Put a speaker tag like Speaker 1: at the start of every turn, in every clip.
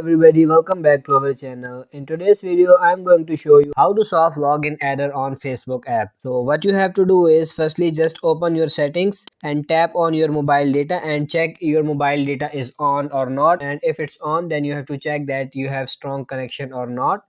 Speaker 1: everybody, welcome back to our channel. In today's video I'm going to show you how to solve login error on Facebook app. So what you have to do is firstly just open your settings and tap on your mobile data and check your mobile data is on or not, and if it's on then you have to check that you have strong connection or not.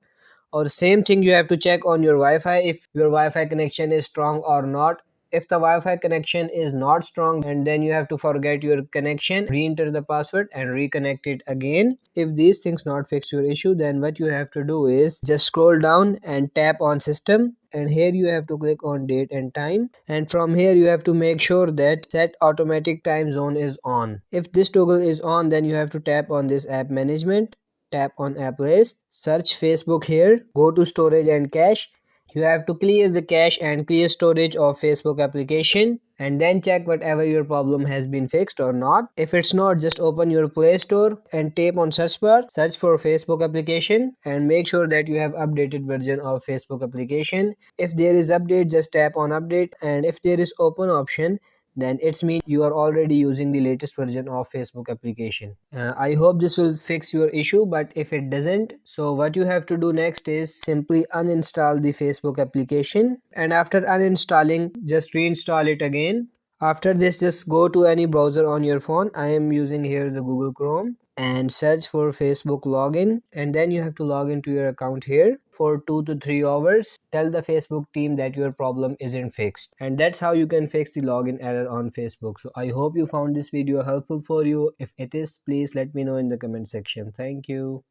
Speaker 1: Or same thing, you have to check on your Wi-Fi if your Wi-Fi connection is strong or not. If the Wi-Fi connection is not strong, and then you have to forget your connection, re-enter the password and reconnect it again. If these things not fix your issue, then what you have to do is just scroll down and tap on system, and here you have to click on date and time, and from here you have to make sure that set automatic time zone is on. If this toggle is on, then you have to tap on this app management, tap on app list, search Facebook here, go to storage and cache. You have to clear the cache and clear storage of Facebook application, and then check whatever your problem has been fixed or not. If it's not, just open your Play Store and tap on search bar, search for Facebook application and make sure that you have updated version of Facebook application. If there is update, just tap on update, and if there is open option, then it's mean you are already using the latest version of Facebook application. I hope this will fix your issue, but if it doesn't, so what you have to do next is simply uninstall the Facebook application, and after uninstalling just reinstall it again. After this, just go to any browser on your phone. I am using here the Google Chrome, and search for Facebook login, and then you have to log into your account here for 2 to 3 hours. Tell the Facebook team that your problem isn't fixed, and that's how you can fix the login error on Facebook. So I hope you found this video helpful for you. If it is, please let me know in the comment section. Thank you.